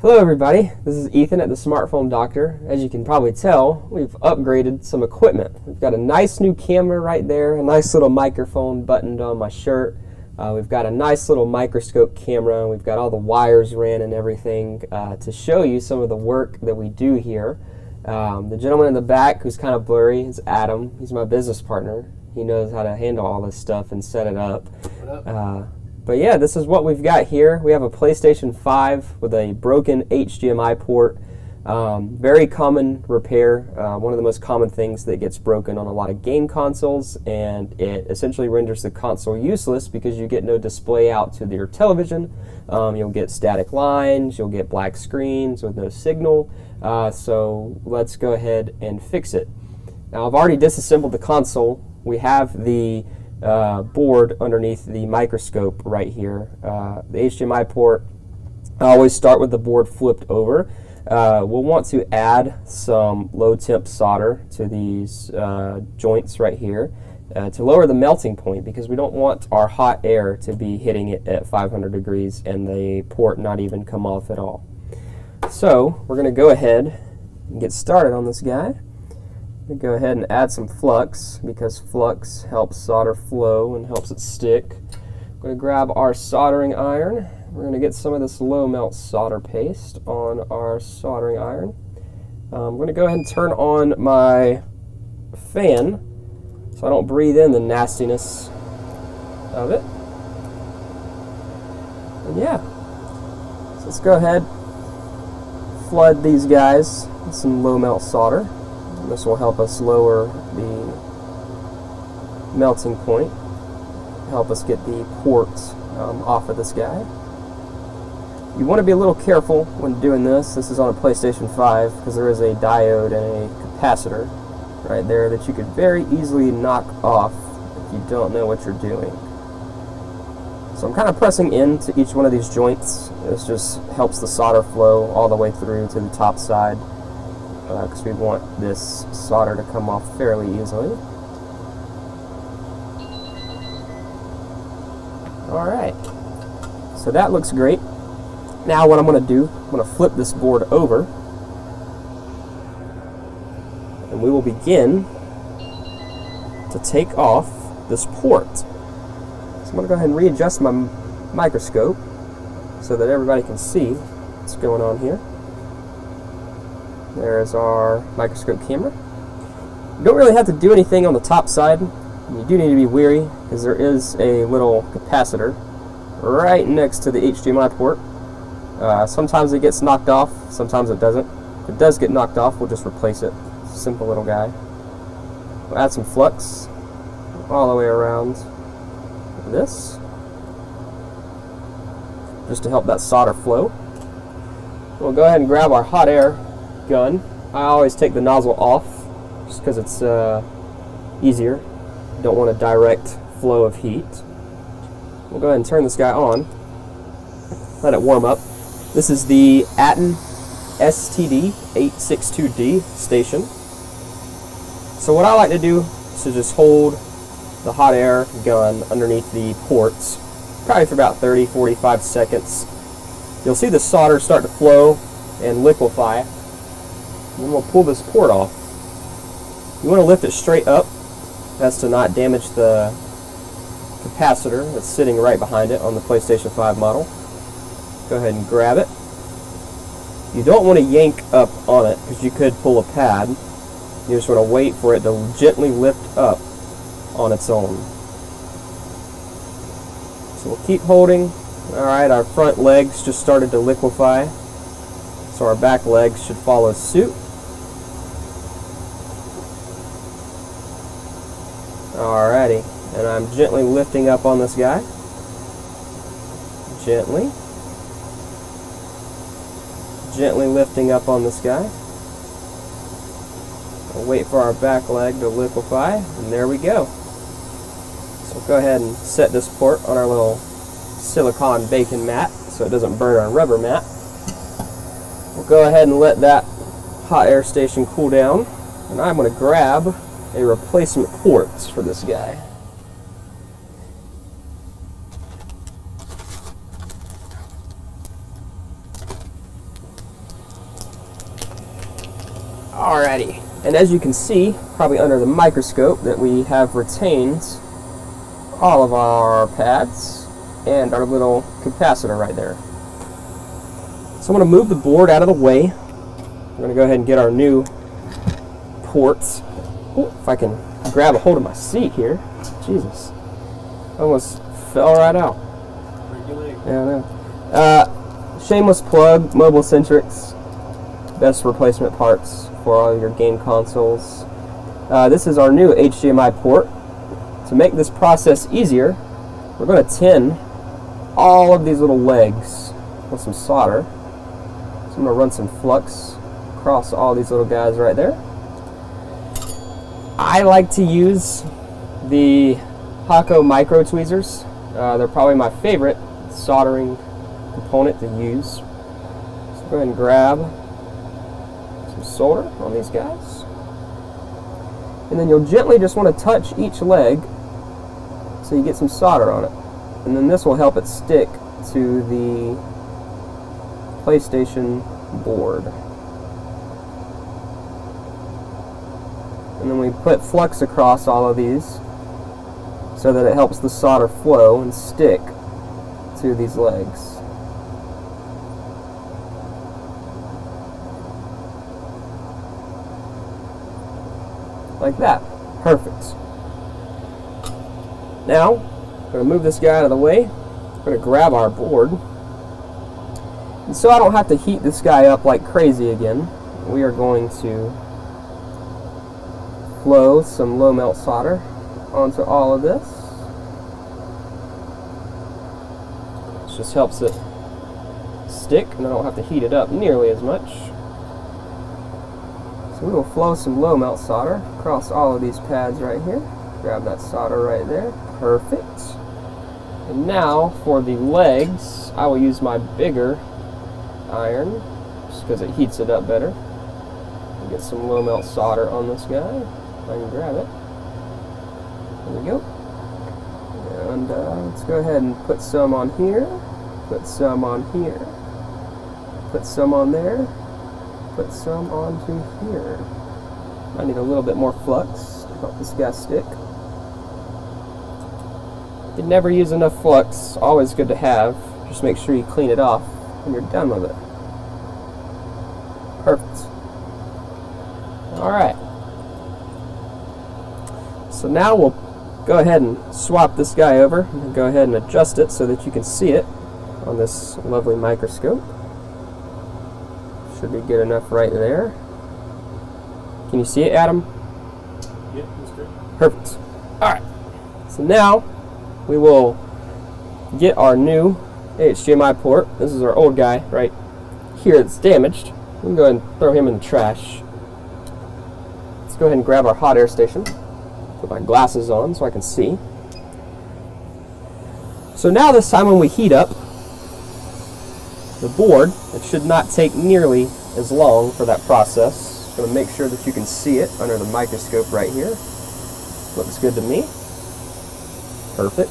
Hello everybody, this is Ethan at the Smartphone Doctor. As you can probably tell, we've upgraded some equipment. We've got a nice new camera right there, a nice little microphone buttoned on my shirt. We've got a nice little microscope camera. We've got all the wires ran and everything to show you some of the work that we do here. The gentleman in the back who's kind of blurry is Adam. He's my business partner. He knows how to handle all this stuff and set it up. What up? But yeah, this is what we've got here. We have a PlayStation 5 with a broken HDMI port. Very common repair. One of the most common things that gets broken on a lot of game consoles, and it essentially renders the console useless because you get no display out to your television. You'll get static lines, you'll get black screens with no signal. So let's go ahead and fix it. Now I've already disassembled the console. We have the board underneath the microscope right here. The HDMI port, I always start with the board flipped over. We'll want to add some low temp solder to these joints right here to lower the melting point, because we don't want our hot air to be hitting it at 500 degrees and the port not even come off at all. So we're going to go ahead and get started on this guy. Go ahead and add some flux, because flux helps solder flow and helps it stick. I'm going to grab our soldering iron. We're going to get some of this low melt solder paste on our soldering iron. I'm going to go ahead and turn on my fan so I don't breathe in the nastiness of it. And yeah, so let's go ahead, flood these guys with some low melt solder. This will help us lower the melting point, help us get the port off of this guy. You want to be a little careful when doing this. This is on a PlayStation 5 because there is a diode and a capacitor right there that you could very easily knock off if you don't know what you're doing. So I'm kind of pressing into each one of these joints. This just helps the solder flow all the way through to the top side, because we want this solder to come off fairly easily. Alright, so that looks great. Now what I'm going to do, I'm going to flip this board over, and we will begin to take off this port. So I'm going to go ahead and readjust my microscope so that everybody can see what's going on here. There's our microscope camera. You don't really have to do anything on the top side. You do need to be wary, because there is a little capacitor right next to the HDMI port. Sometimes it gets knocked off, sometimes it doesn't. If it does get knocked off, we'll just replace it. Simple little guy. We'll add some flux all the way around this, just to help that solder flow. We'll go ahead and grab our hot air gun. I always take the nozzle off just because it's easier. Don't want a direct flow of heat. We'll go ahead and turn this guy on, let it warm up. This is the Atten STD862D station. So what I like to do is to just hold the hot air gun underneath the ports, probably for about 30-45 seconds. You'll see the solder start to flow and liquefy. And then we'll pull this port off. You want to lift it straight up. That's to not damage the capacitor that's sitting right behind it on the PlayStation 5 model. Go ahead and grab it. You don't want to yank up on it because you could pull a pad. You just want to wait for it to gently lift up on its own. So we'll keep holding. Alright, our front legs just started to liquefy, so our back legs should follow suit. Alrighty, and I'm gently lifting up on this guy. Gently. Gently lifting up on this guy. We'll wait for our back leg to liquefy, and there we go. So go ahead and set this port on our little silicone bacon mat so it doesn't burn our rubber mat. We'll go ahead and let that hot air station cool down, and I'm going to grab a replacement port for this guy. Alrighty, and as you can see, probably under the microscope, that we have retained all of our pads and our little capacitor right there. So I'm going to move the board out of the way. I'm going to go ahead and get our new ports. Ooh, if I can grab a hold of my seat here. Jesus. Almost fell right out. Yeah, I know. Shameless plug, Mobile Centrics. Best replacement parts for all your game consoles. This is our new HDMI port. To make this process easier, we're going to tin all of these little legs with some solder. So I'm going to run some flux across all these little guys right there. I like to use the Hakko micro tweezers. They're probably my favorite soldering component to use. So go ahead and grab some solder on these guys. And then you'll gently just want to touch each leg so you get some solder on it. And then this will help it stick to the PlayStation board. And then we put flux across all of these so that it helps the solder flow and stick to these legs. Like that. Perfect. Now, I'm going to move this guy out of the way. I'm going to grab our board. And so I don't have to heat this guy up like crazy again, we are going to flow some low melt solder onto all of this. This just helps it stick, and I don't have to heat it up nearly as much. So we will flow some low melt solder across all of these pads right here. Grab that solder right there. Perfect. And now for the legs, I will use my bigger iron just because it heats it up better. Get some low melt solder on this guy. If I can grab it. There we go. And let's go ahead and put some on here. Put some on here. Put some on there. Put some onto here. I need a little bit more flux to help this guy stick. You never use enough flux, always good to have. Just make sure you clean it off when you're done with it. Perfect. Alright. So now we'll go ahead and swap this guy over and go ahead and adjust it so that you can see it on this lovely microscope. Should be good enough right there. Can you see it, Adam? Yeah, that's good. Perfect. Alright. So now we will get our new HDMI port. This is our old guy right here that's damaged. We can go ahead and throw him in the trash. Let's go ahead and grab our hot air station. Put my glasses on so I can see. So now this time when we heat up the board, it should not take nearly as long for that process. Just going to make sure that you can see it under the microscope right here. Looks good to me. Perfect.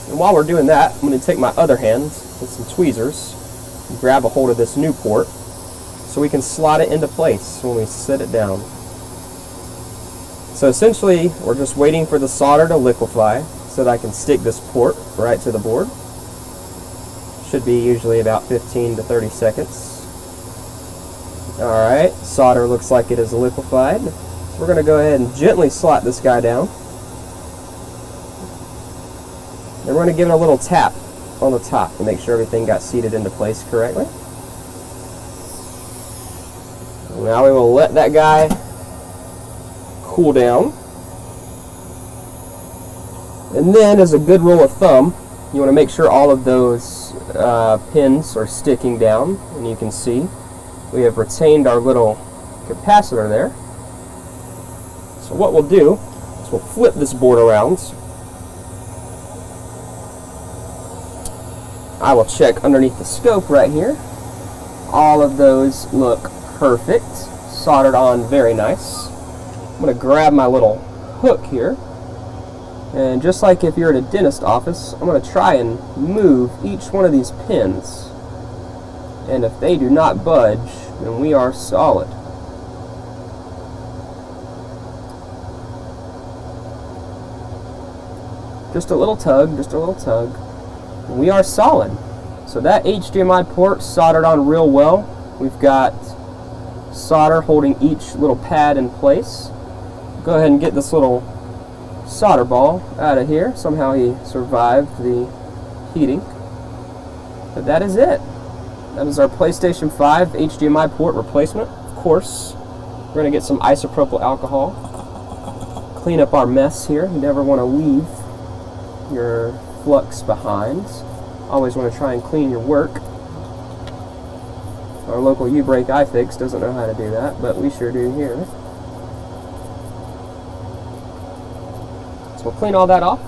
And while we're doing that, I'm going to take my other hand with some tweezers and grab a hold of this new port so we can slot it into place when we set it down. So essentially, we're just waiting for the solder to liquefy so that I can stick this port right to the board. Should be usually about 15 to 30 seconds. Alright, solder looks like it is liquefied. So we're going to go ahead and gently slot this guy down. Then we're going to give it a little tap on the top to make sure everything got seated into place correctly. Now we will let that guy cool down. And then, as a good rule of thumb, you want to make sure all of those pins are sticking down. And you can see we have retained our little capacitor there. So what we'll do is we'll flip this board around. I will check underneath the scope right here. All of those look perfect. Soldered on very nice. I'm going to grab my little hook here. And just like if you're at a dentist office, I'm going to try and move each one of these pins. And if they do not budge, then we are solid. Just a little tug, just a little tug. We are solid. So that HDMI port soldered on real well. We've got solder holding each little pad in place. Go ahead and get this little solder ball out of here. Somehow he survived the heating. But that is it. That is our PlayStation 5 HDMI port replacement. Of course, we're going to get some isopropyl alcohol. Clean up our mess here. You never want to leave your flux behind. Always want to try and clean your work. Our local U-Brake iFix doesn't know how to do that, but we sure do here. So we'll clean all that off.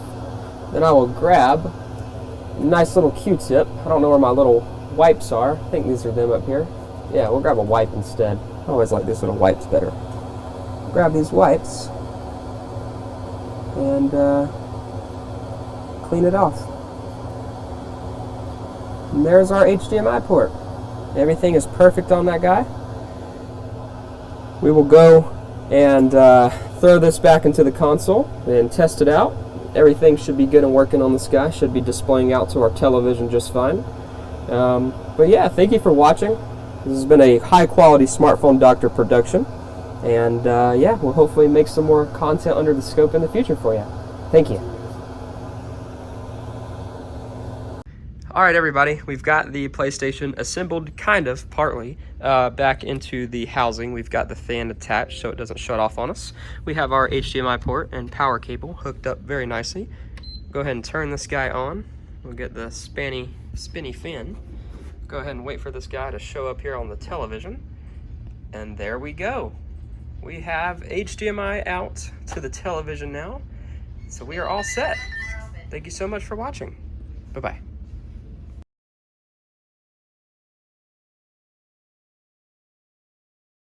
Then I will grab a nice little Q-tip. I don't know where my little wipes are. I think these are them up here. Yeah, we'll grab a wipe instead. I always like these little wipes better. Grab these wipes and clean it off. And there's our HDMI port. Everything is perfect on that guy. We will go and throw this back into the console and test it out. Everything should be good and working on this guy. Should be displaying out to our television just fine. But yeah, thank you for watching. This has been a high quality Smartphone Doctor production. And yeah, we'll hopefully make some more content under the scope in the future for you. Thank you. Alright everybody, we've got the PlayStation assembled, kind of, partly, back into the housing. We've got the fan attached so it doesn't shut off on us. We have our HDMI port and power cable hooked up very nicely. Go ahead and turn this guy on. We'll get the spinny fin. Go ahead and wait for this guy to show up here on the television. And there we go. We have HDMI out to the television now. So we are all set. Thank you so much for watching. Bye-bye.